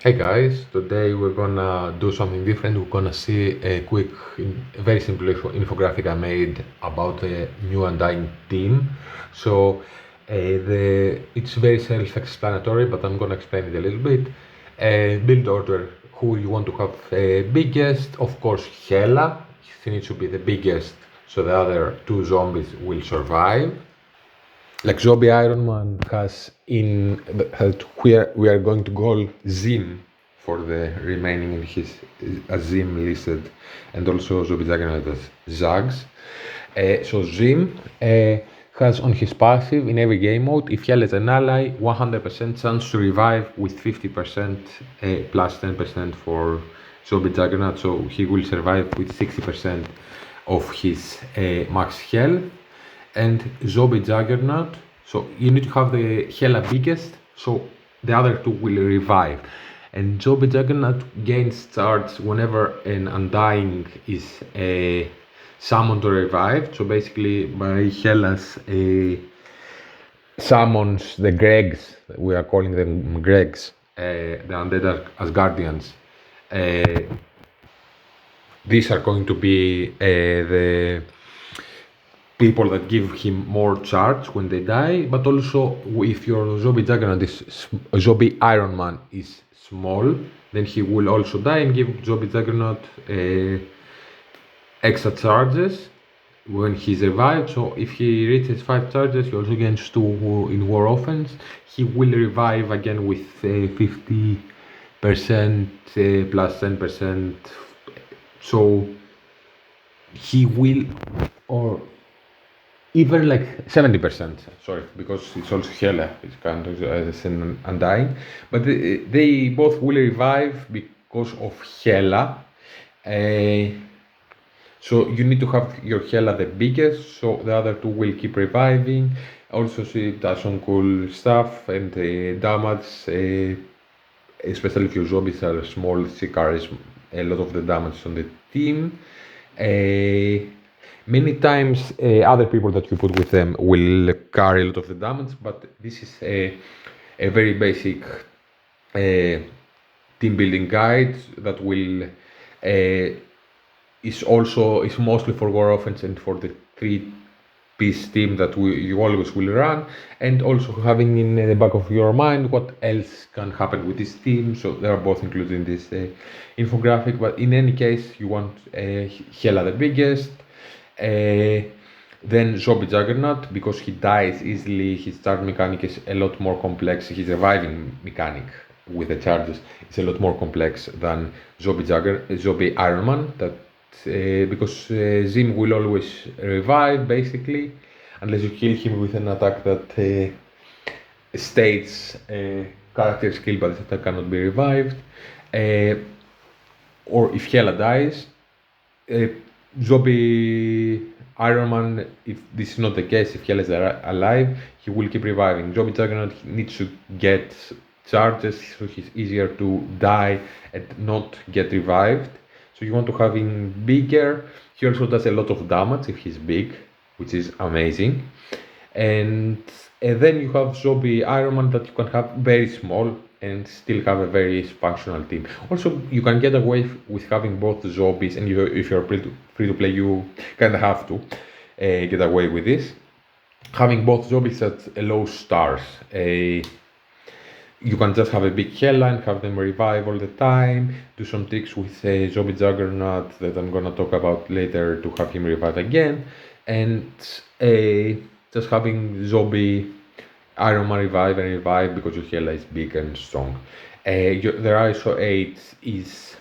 Hey guys, today we're gonna do something different. We're gonna see a quick, very simple infographic I made about the new Undying team. So it's very self-explanatory, but I'm gonna explain it a little bit. Build order, who you want to have biggest, of course, Hela. He needs to be the biggest, so the other two zombies will survive. Like Zombie Iron Man has we are going to call Zim for the remaining in his as Zim listed, and also Zombie Juggernaut as Zags. So Zim has on his passive in every game mode, if he has an ally, 100% chance to revive with 50% plus 10% for Zombie Juggernaut, so he will survive with 60% of his max health. And Zombie Juggernaut. So you need to have the Hela biggest, so the other two will revive. And Zombie Juggernaut gains charge whenever an Undying is summoned or revived. So basically, by Hela's summons the Gregs, we are calling them Gregs, the undead as guardians. These are going to be the people that give him more charge when they die, but also if your Zombie Juggernaut is Zombie Iron Man is small, then he will also die and give Zombie Juggernaut extra charges when he's revived. So if he reaches 5 charges, he also gains 2 in war offense. He will revive again with 50% plus 10%. So he will, or even like 70%, sorry, because it's also Hela, it's kind of an Undying, but they both will revive because of Hela. So you need to have your Hela the biggest, so the other two will keep reviving. Also, she does some cool stuff and damage, especially if your zombies are small, she carries a lot of the damage on the team. Many times other people that you put with them will carry a lot of the damage, but this is a very basic team building guide that will is mostly for war offense and for the 3-piece team that you always will run, and also having in the back of your mind what else can happen with this team. So they are both included in this infographic, but in any case you want Hela the biggest, then Zombie Juggernaut, because he dies easily, his charge mechanic is a lot more complex, his reviving mechanic with the charges is a lot more complex than Zombie Iron Man, that because Zim will always revive basically, unless you kill him with an attack that states character skill but this attack cannot be revived, or if Hela dies, Zombie Iron Man, if this is not the case, if Hela is alive, he will keep reviving. Zombie Juggernaut needs to get charges, so he's easier to die and not get revived. So you want to have him bigger. He also does a lot of damage if he's big, which is amazing. And then you have Zombie Iron Man that you can have very small and still have a very functional team. Also, you can get away with having both zombies, and if you're free to play, you kind of have to get away with this. Having both zombies at low stars. You can just have a big Hela and have them revive all the time, do some tricks with a Zombie Juggernaut that I'm gonna talk about later to have him revive again, and just having Zombie Iron Man revive because your Hela is big and strong. Their Iso-8 is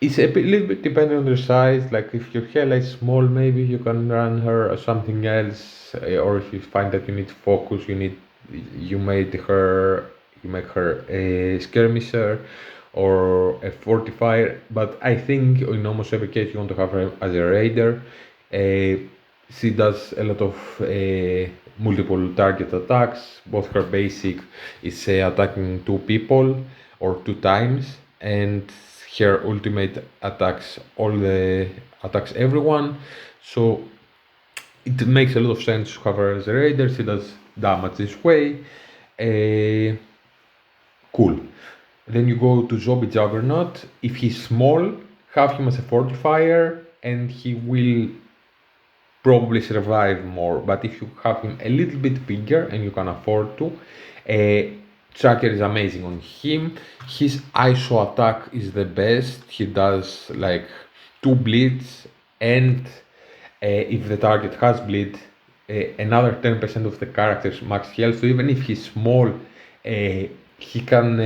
a little bit depending on their size. Like if your Hela is small, maybe you can run her or something else, or if you find that you need focus, you make her a skirmisher or a fortifier. But I think in almost every case you want to have her as a raider. She does a lot of multiple target attacks. Both her basic is attacking 2 people or 2 times, and her ultimate attacks everyone. So it makes a lot of sense to have her as a raider. She does damage this way. Cool. Then you go to Zombie Juggernaut. If he's small, have him as a fortifier, and he will probably survive more. But if you have him a little bit bigger and you can afford to, Tracker is amazing on him. His ISO attack is the best. He does like 2 bleeds, and if the target has bleed, another 10% of the character's max health. So even if he's small, he can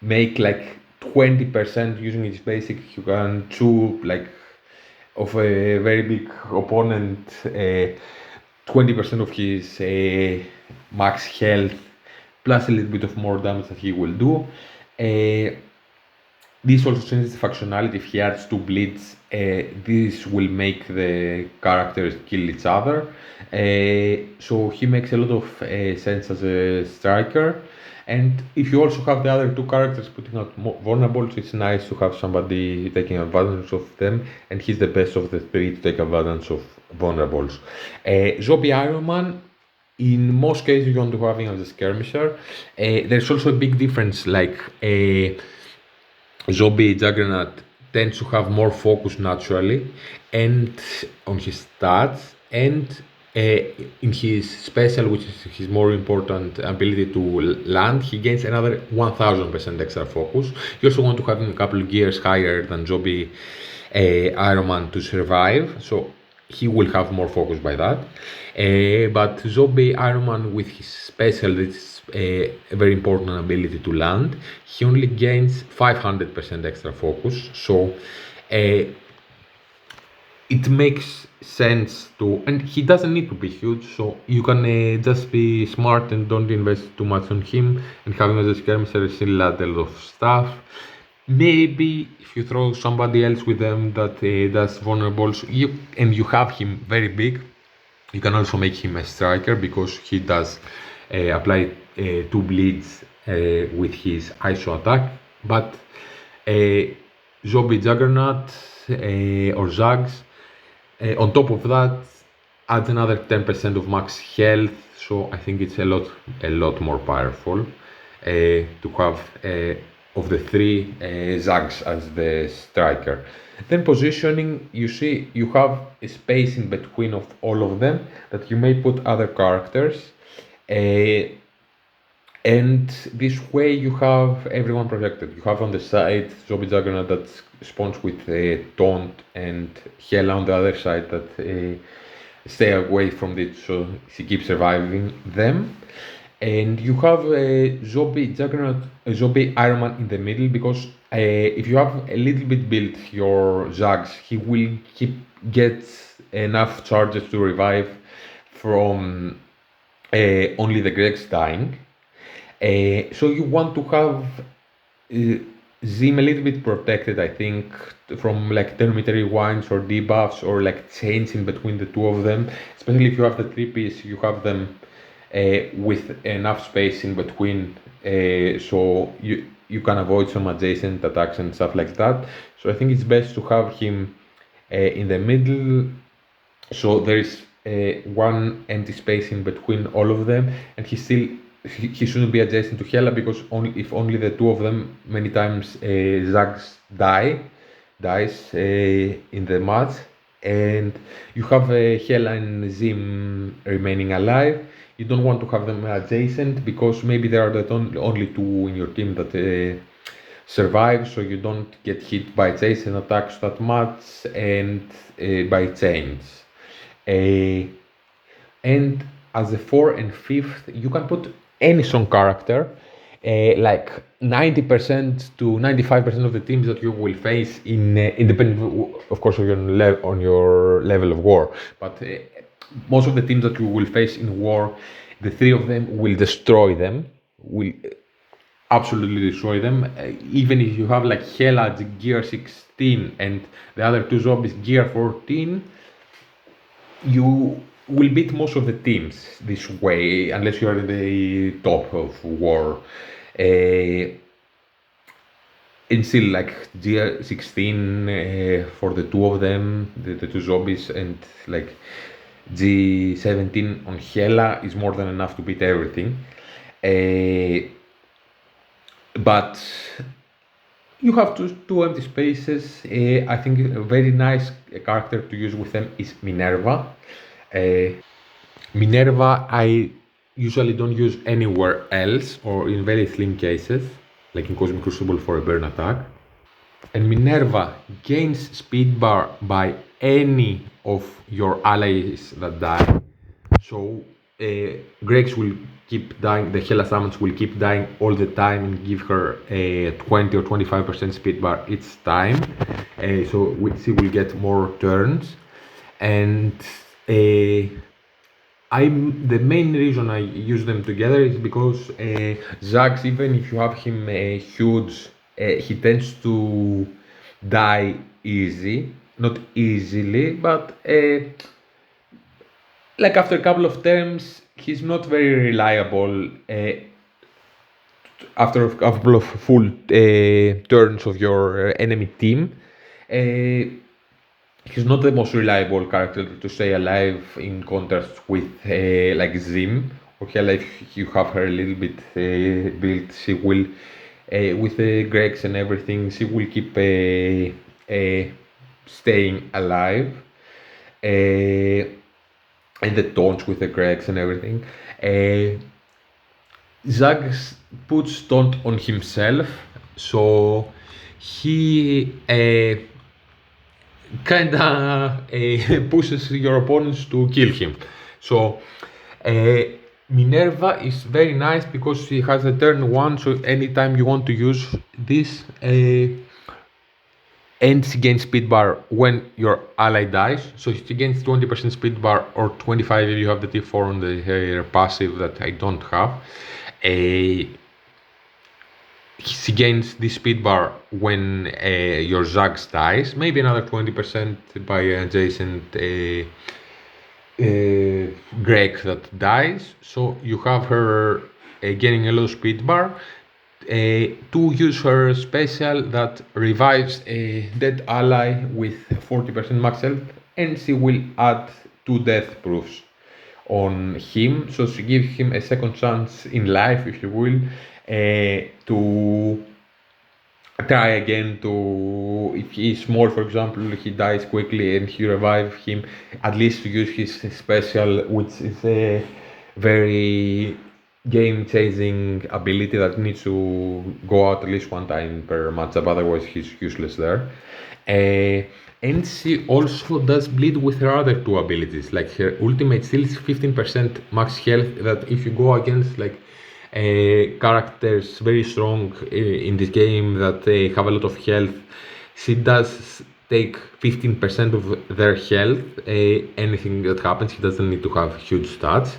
make like 20% using his basic. You can chew like of a very big opponent 20% of his max health plus a little bit of more damage that he will do. This also changes the functionality. If he adds 2 bleeds, this will make the characters kill each other. So he makes a lot of sense as a striker. And if you also have the other 2 characters putting out vulnerables, it's nice to have somebody taking advantage of them. And he's the best of the 3 to take advantage of vulnerables. Zombie Iron Man, in most cases you want to have him as a skirmisher. There's also a big difference, like Zombie Juggernaut tends to have more focus naturally and on his stats, and in his special, which is his more important ability to land, he gains another 1000% extra focus. You also want to have him a couple of gears higher than Zombie Iron Man to survive, so he will have more focus by that. But Zombie Iron Man with his special, this a very important ability to land, he only gains 500% extra focus. So it makes sense to, and he doesn't need to be huge, so you can just be smart and don't invest too much on him, and have him as a skirmisher still add a lot of stuff. Maybe if you throw somebody else with them that does vulnerables, and you have him very big, you can also make him a striker because he does apply 2 bleeds with his ISO attack. But Zombie Juggernaut or Zags, on top of that, adds another 10% of max health. So I think it's a lot more powerful to have of the 3 Zags as the striker. Then positioning, you see you have a space in between of all of them that you may put other characters, and this way you have everyone protected. You have on the side Zombie Juggernaut that spawns with Taunt, and Hela on the other side that stay away from it, so she keeps surviving them. And you have a Zombie Juggernaut, a Zombie Iron Man in the middle, because if you have a little bit built your Zags, he will get enough charges to revive from only the Gregs dying. So you want to have Zim a little bit protected, I think, from like termitary wines or debuffs or like chains in between the 2 of them. Especially if you have the 3-piece, you have them with enough space in between, so you can avoid some adjacent attacks and stuff like that. So I think it's best to have him in the middle, so there is one empty space in between all of them, and he shouldn't be adjacent to Hela, because if only the 2 of them, many times Zags dies in the match, and you have Hela and Zim remaining alive. You don't want to have them adjacent, because maybe they are the only 2 in your team that survive, so you don't get hit by adjacent attacks that much, and by chains. And as a 4 and 5th, you can put any song character, like 90% to 95% of the teams that you will face in independent, of course, on your level of war. But most of the teams that you will face in war, the 3 of them will destroy them, will absolutely destroy them. Even if you have like Hela gear 16 and the other 2 zombies gear 14, you will beat most of the teams this way, unless you are in the top of war. And still, like G16 for the 2 of them, the 2 zombies, and like G17 on Hela is more than enough to beat everything. but you have two empty spaces. I think a very nice character to use with them is Minerva. Minerva I usually don't use anywhere else or in very slim cases, like in Cosmic Crucible for a burn attack. And Minerva gains speed bar by any of your allies that die. So Grex will keep dying, the Hela summons will keep dying all the time and give her a 20 or 25% speed bar each time. So she will get more turns. And the main reason I use them together is because Zax, even if you have him huge, he tends to die easy. Not easily, but like after a couple of turns, he's not very reliable. After a couple of full turns of your enemy team, he's not the most reliable character to stay alive in contrast with like Zim or Hela. If you have her a little bit built, she will, with the Gregs and everything, she will keep staying alive. And the taunts with the Gregs and everything. Zags puts taunt on himself, so he kinda pushes your opponents to kill him. So Minerva is very nice because she has a turn 1, so anytime you want to use this, and she gains speed bar when your ally dies. So she gains 20% speed bar or 25 if you have the T4 on the passive that I don't have. She gains this speed bar when your Zags dies, maybe another 20% by adjacent Greg that dies. So you have her gaining a low speed bar. To use her special that revives a dead ally with 40% max health, and she will add 2 death proofs on him, so she gives him a second chance in life, if you will, to try again. To, if he is small, for example, he dies quickly and you revive him, at least to use his special, which is a very game-changing ability that needs to go out at least one time per matchup, otherwise he's useless there. And she also does bleed with her other 2 abilities, like her ultimate steals 15% max health, that if you go against like characters very strong in this game that have a lot of health, she does take 15% of their health. Anything that happens, he doesn't need to have huge stats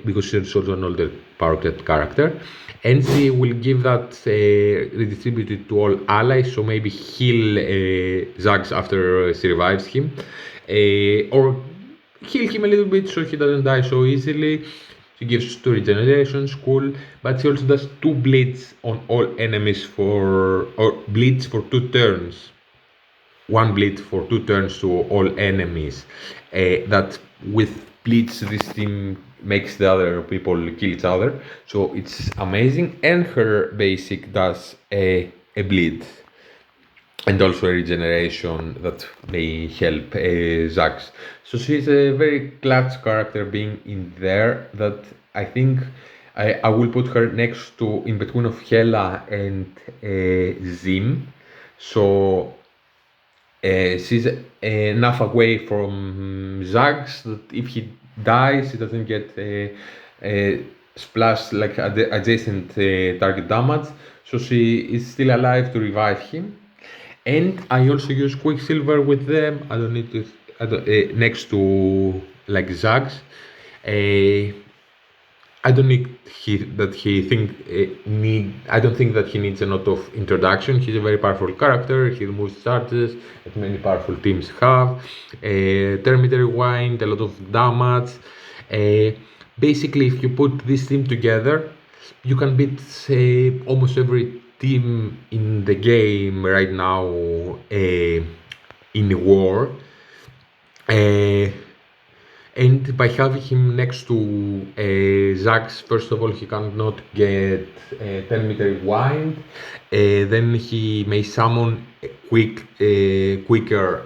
because she's also an older power character, and she will give that redistributed to all allies, so maybe heal Zags after she revives him, or heal him a little bit so he doesn't die so easily. She gives 2 regenerations, cool, but she also does 2 bleeds on all enemies or bleeds for 2 turns. 1 bleed for 2 turns to all enemies. That with bleeds, this team makes the other people kill each other, so it's amazing. And her basic does a bleed and also a regeneration that may help Zax. So she's a very clutch character being in there, that I think I will put her next to, in between of Hela and Zim. So she's enough away from Zags that if he dies, he doesn't get splash like adjacent target damage, so she is still alive to revive him. And I also use Quicksilver with them. I don't need to next to like Zags. I don't think that he needs a lot of introduction. He's a very powerful character. He removes charges that many powerful teams have. Terminator Rewind, a lot of damage. Basically, if you put this team together, you can beat almost every team in the game right now in the war. And by having him next to Zags, first of all, he cannot get 10 meter wind. Then he may summon a quicker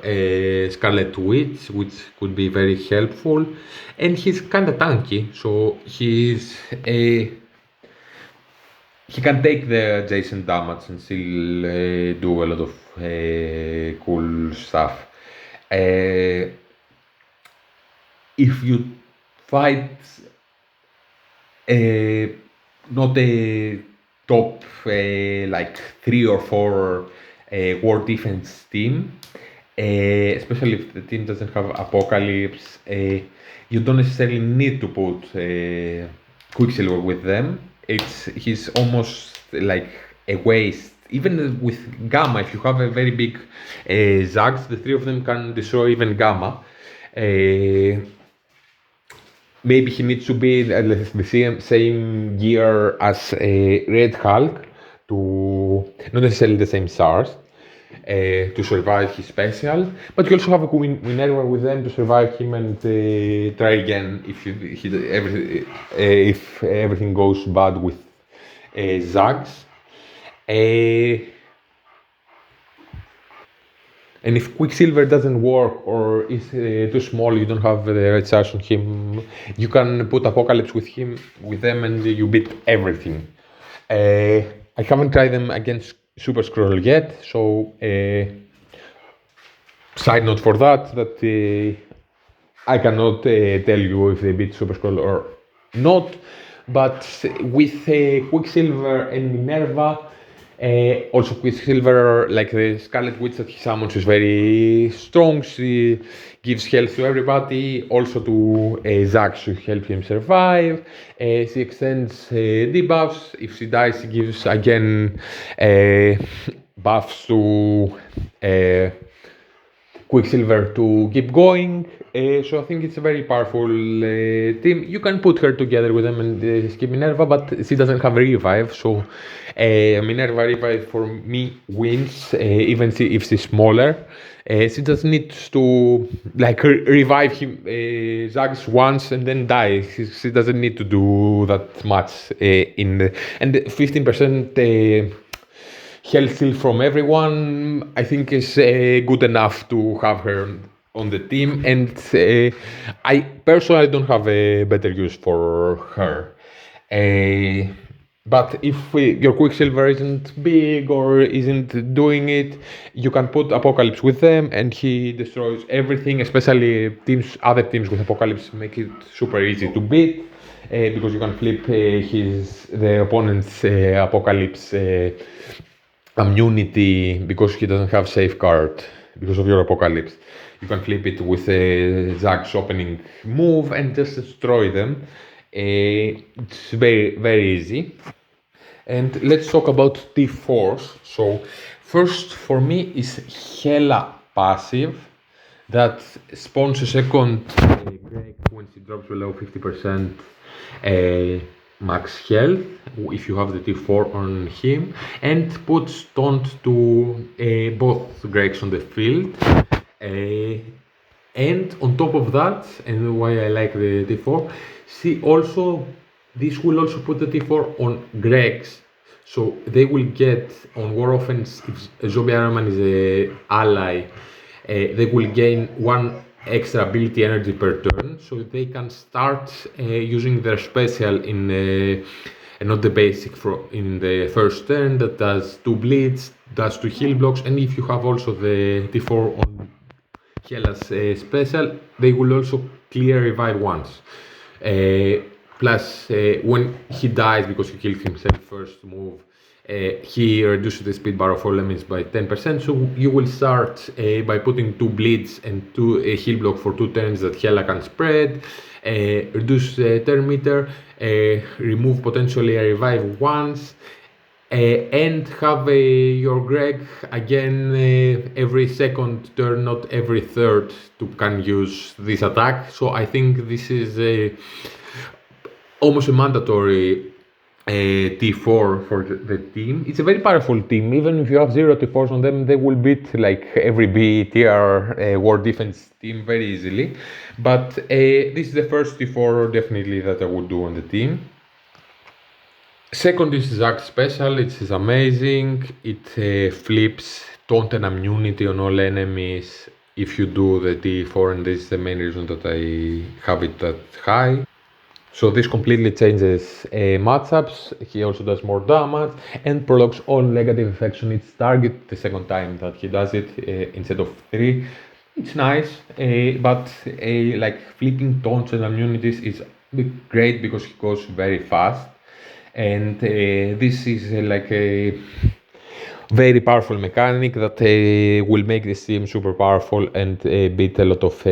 Scarlet Witch, which could be very helpful. And he's kind of tanky, so he can take the adjacent damage and still do a lot of cool stuff. If you fight not a top like 3 or 4 war defense team, especially if the team doesn't have Apocalypse, you don't necessarily need to put Quicksilver with them. He's almost like a waste. Even with Gamma, if you have a very big Zags, the 3 of them can destroy even Gamma. Maybe he needs to be the same gear as Red Hulk, to not necessarily the same SARS, to survive his special. But you also have a Minerva with them to survive him and try again if everything goes bad with Zags. And if Quicksilver doesn't work or is too small, you don't have the right size on him, you can put Apocalypse with them, and you beat everything. I haven't tried them against Super Skrull yet, so side note for that I cannot tell you if they beat Super Skrull or not. But with Quicksilver and Minerva, also Quicksilver, like the Scarlet Witch that he summons, is very strong. She gives health to everybody, also to Zack to help him survive. She extends debuffs. If she dies, she gives again buffs to Quicksilver to keep going. So I think it's a very powerful team. You can put her together with them and skip Minerva, but she doesn't have a revive, so Minerva revive for me wins, even if she's smaller. She just needs to like revive him, Zags once and then die. She doesn't need to do that much and 15% health steal from everyone, I think, is good enough to have her on the team, and I personally don't have a better use for her. But if your Quicksilver isn't big or isn't doing it, you can put Apocalypse with them, and he destroys everything. Especially other teams with Apocalypse make it super easy to beat, because you can flip the opponent's Apocalypse immunity, because he doesn't have safeguard because of your Apocalypse. You can flip it with a Zack's opening move and just destroy them. It's very, very easy. And let's talk about T4s. So first for me is Hela passive that spawns a second break when she drops below 50% max health if you have the T4 on him, and puts taunt to both Gregs on the field. And on top of that, and why I like the T4, this will also put the T4 on Gregs, so they will get on war offense. If Zombie Ironman is an ally, they will gain 1 extra ability energy per turn, so they can start using their special in not the basic in the first turn that does 2 bleeds, does 2 heal blocks, and if you have also the T4 on Hela's special, they will also clear revive once. Plus, when he dies because he killed himself first move, he reduces the speed bar of all enemies by 10%, so you will start by putting 2 bleeds and 2 heal block for 2 turns that Hela can spread, reduce turn meter, remove potentially a revive once, and have your Greg again every second turn, not every third, to can use this attack. So I think this is almost a mandatory T4 for the team. It's a very powerful team. Even if you have zero T4s on them, they will beat like every B tier war defense team very easily. But this is the first T4 definitely that I would do on the team. Second is Zack Special. It is amazing. It flips taunt and immunity on all enemies if you do the T4, and this is the main reason that I have it that high. So this completely changes matchups. He also does more damage and prolongs all negative effects on its target the second time that he does it instead of 3. It's nice, but like flipping taunts and immunities is great because he goes very fast. And this is like a very powerful mechanic that will make this team super powerful and beat a lot of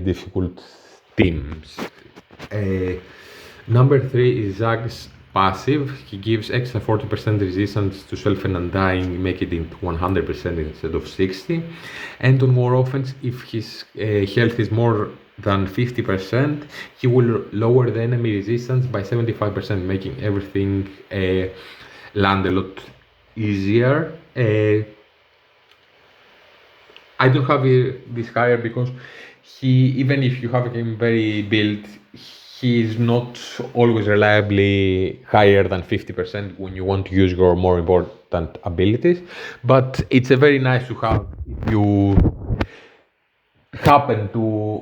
difficult teams. Number 3 is Zag's passive. He gives extra 40% resistance to self and Undying, make it into 100% instead of 60. And on more offense, if his health is more than 50%, he will lower the enemy resistance by 75%, making everything land a lot easier. I don't have this higher because even if you have him very built, he is not always reliably higher than 50% when you want to use your more important abilities. But it's a very nice to have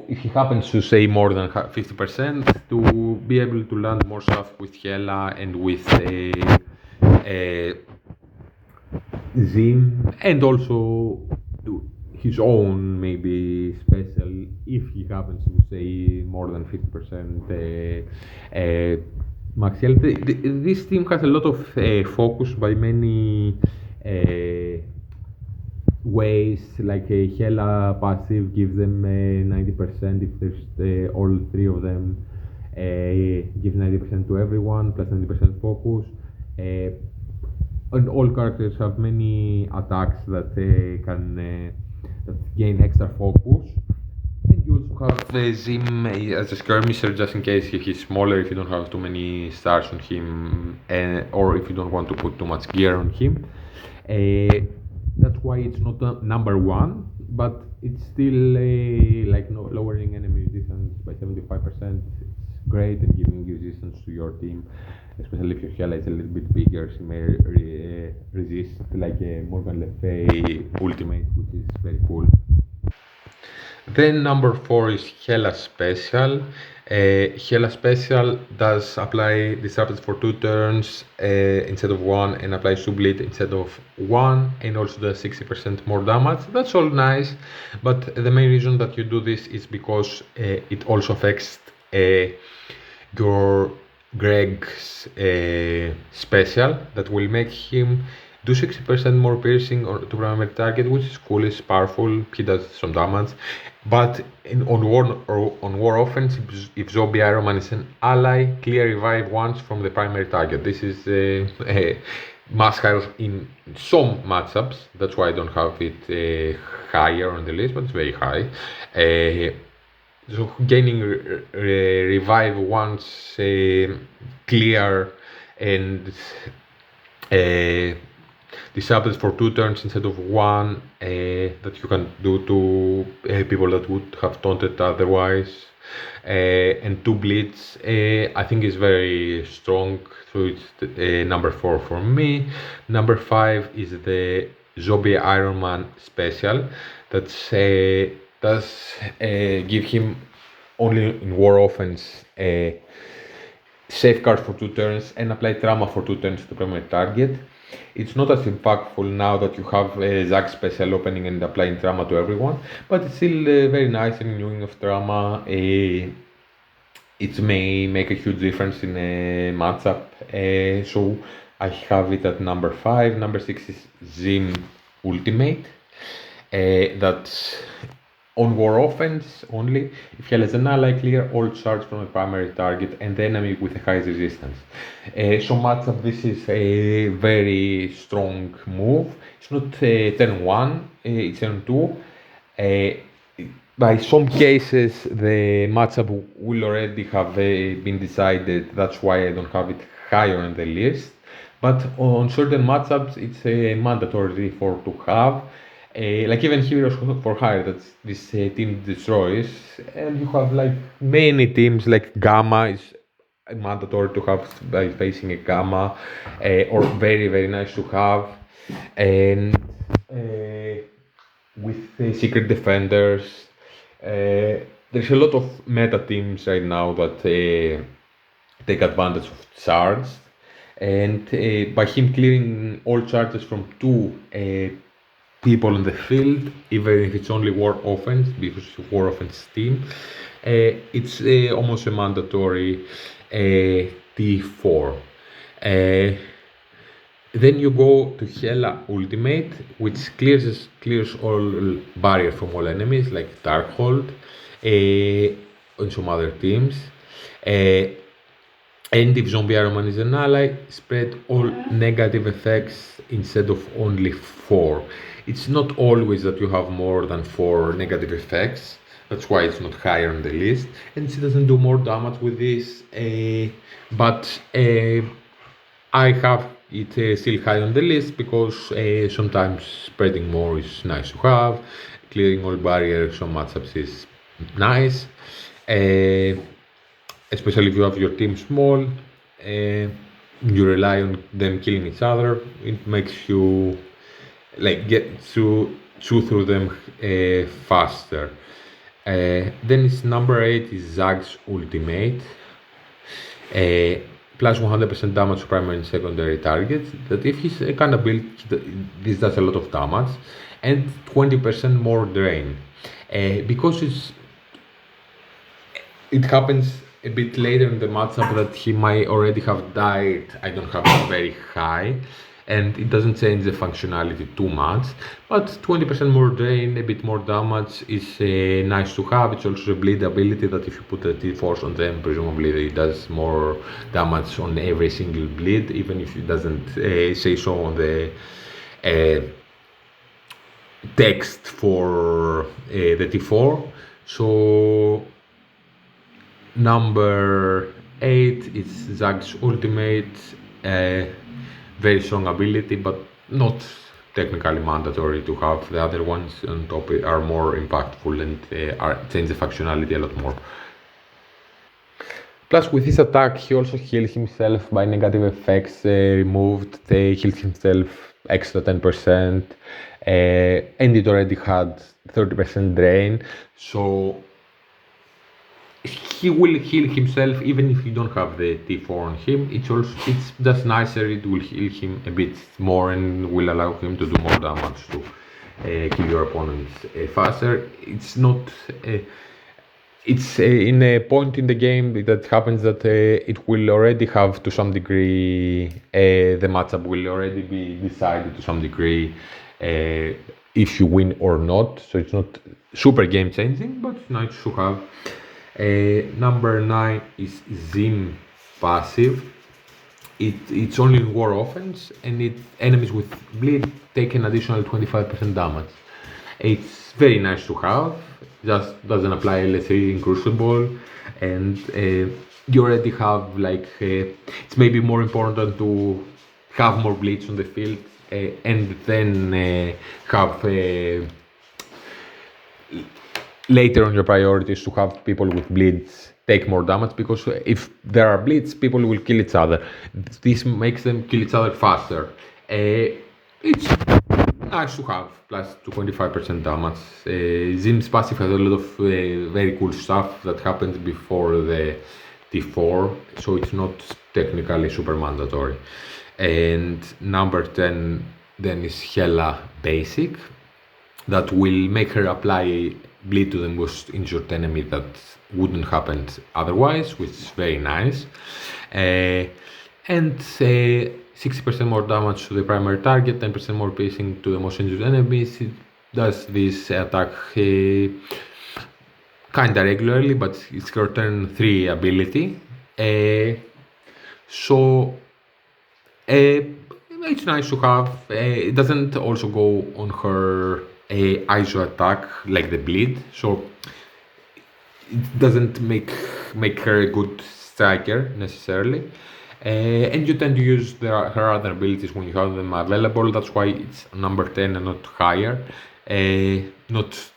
if he happens to say more than 50% to be able to land more stuff with Hela and with a Zim, and also his own maybe special if he happens to say more than 50% max health. This team has a lot of focus by many ways, like a Hela passive gives them 90% if there's all 3 of them, gives 90% to everyone plus 90% focus. And all characters have many attacks that can that gain extra focus. And you also have Zim as a skirmisher, just in case if he's smaller, if you don't have too many stars on him, or if you don't want to put too much gear on him. That's why it's not number 1, but it's still like lowering enemy resistance by 75%. It's great and giving resistance to your team, especially if your Hela is a little bit bigger. She may resist like a Morgan Le Fay ultimate, which is very cool. Then number 4 is Hela Special. Hela Special does apply disruptors for 2 turns instead of 1, and apply Sublit instead of 1, and also does 60% more damage. That's all nice, but the main reason that you do this is because it also affects your Greg's special that will make him do 60% more piercing to primary target, which is cool, is powerful. He does some damage, but on war offense, if Zombie Iron Man is an ally, clear revive once from the primary target. This is a must have in some matchups. That's why I don't have it higher on the list, but it's very high. So gaining revive once clear and disable for 2 turns instead of 1 that you can do to people that would have taunted otherwise, and 2 blitz I think is very strong, so it's number 4 for me. Number 5 is the Zombie Iron Man special that's does give him only in war offense safeguard for 2 turns and apply trauma for 2 turns to primary target. It's not as impactful now that you have Zack special opening and applying trauma to everyone, but it's still very nice in renewing of trauma. It may make a huge difference in a matchup, so I have it at number 5. Number 6 is Zim Ultimate. That's on war offense only. If he has an ally, clear all charge from the primary target and the enemy with the highest resistance. So matchup, this is a very strong move. It's not turn 1, it's turn 2. By some cases, the matchup will already have been decided. That's why I don't have it higher on the list, but on certain matchups it's mandatory to have. Like even Heroes for Hire, that this team destroys, and you have like many teams like Gamma is mandatory to have by facing a Gamma, or very very nice to have, and with Secret Defenders. There's a lot of meta teams right now that take advantage of charge, and by him clearing all charges from two people in the field, even if it's only war offense, because it's a war offense team, it's almost a mandatory T4. Then you go to Hela Ultimate, which clears all barrier from all enemies, like Darkhold, and some other teams. And if Zombie Iron is an ally, spread all negative effects instead of only 4. It's not always that you have more than 4 negative effects. That's why it's not higher on the list. And it doesn't do more damage with this. But I have it still high on the list because sometimes spreading more is nice to have. Clearing all barriers on matchups is nice. Especially if you have your team small, you rely on them killing each other. It makes you like get through them faster. Then it's number 8 is Zag's Ultimate. Plus 100% damage to primary and secondary targets. That if he's a kind of build, this does a lot of damage, and 20% more drain. Because it happens a bit later in the matchup that he might already have died. I don't have it very high, and it doesn't change the functionality too much, but 20% more drain, a bit more damage is nice to have. It's also a bleed ability that if you put the T4s on them, presumably it does more damage on every single bleed, even if it doesn't say so on the text for the T4. So number 8 is Zag's Ultimate, very strong ability, but not technically mandatory to have. The other ones on top are more impactful and change the functionality a lot more. Plus, with his attack, he also heals himself by negative effects removed. He heals himself extra 10%, and it already had 30% drain, so he will heal himself even if you don't have the T4 on him. It's just nicer. It will heal him a bit more and will allow him to do more damage to kill your opponents faster. It's not. It's in a point in the game that happens that it will already have to some degree. The matchup will already be decided to some degree if you win or not. So it's not super game changing, but it's nice to have. Number 9 is Zim passive. It's only in war offense, and enemies with bleed take an additional 25% damage. It's very nice to have. Just doesn't apply, let's say, in Crucible, and you already have like it's maybe more important to have more bleeds on the field and then have. Later on your priorities to have people with bleeds take more damage, because if there are bleeds, people will kill each other. This makes them kill each other faster. It's nice to have, plus 25% damage. Zim's passive has a lot of very cool stuff that happens before the T4, so it's not technically super mandatory. And number 10 then is Hela Basic, that will make her apply bleed to the most injured enemy that wouldn't happen otherwise, which is very nice. And 60% more damage to the primary target, 10% more piercing to the most injured enemies. It does this attack kinda regularly, but it's her turn 3 ability. So it's nice to have. It doesn't also go on her Iso attack like the bleed, so it doesn't make her a good striker necessarily. And you tend to use her other abilities when you have them available. That's why it's number 10 and not higher. Not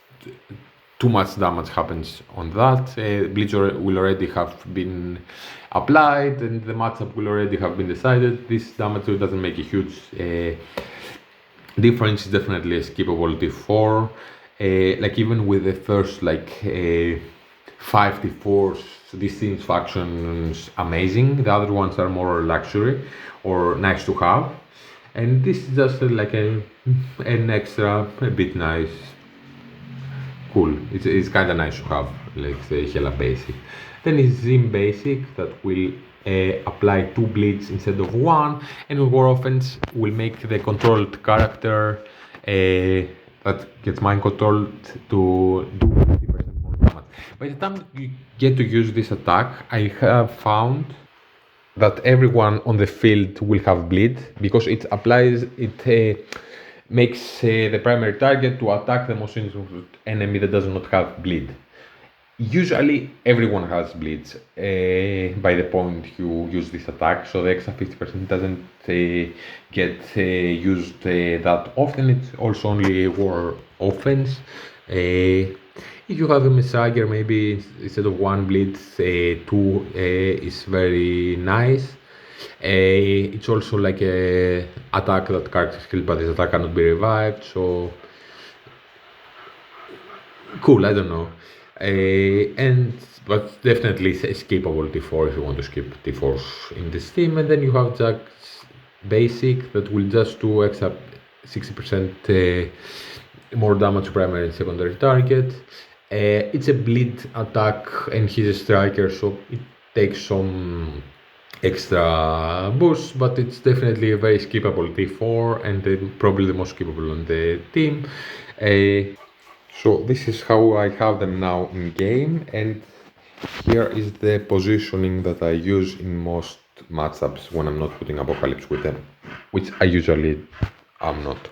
too much damage happens on that. Bleach will already have been applied and the matchup will already have been decided. This damage doesn't make a huge difference. Is definitely a skippable T4. Like even with the first like 5 T4s, this team's faction's amazing. The other ones are more luxury or nice to have. And this is just like an extra, a bit nice, cool. It's kind of nice to have, like the Hela basic. Then is Zim basic that will apply 2 bleeds instead of 1, and war offense will make the controlled character that gets mind controlled to do 50% more damage. By the time you get to use this attack, I have found that everyone on the field will have bleed because it applies it makes the primary target to attack the most injured enemy that does not have bleed. Usually everyone has bleeds by the point you use this attack, so the extra 50% doesn't get used that often. It's also only war offense. If you have a Messiah, maybe instead of 1 bleed, 2 is very nice. It's also like a attack that characters kill, but this attack cannot be revived, so cool, I don't know. But definitely it's skippable T4 if you want to skip T4s in this team. And then you have Jack's basic that will just do extra 60% more damage to primary and secondary target. It's a bleed attack and he's a striker, so it takes some extra boost, but it's definitely a very skippable T4 and probably the most skippable on the team. So this is how I have them now in game, and here is the positioning that I use in most matchups when I'm not putting Apocalypse with them, which I usually am not.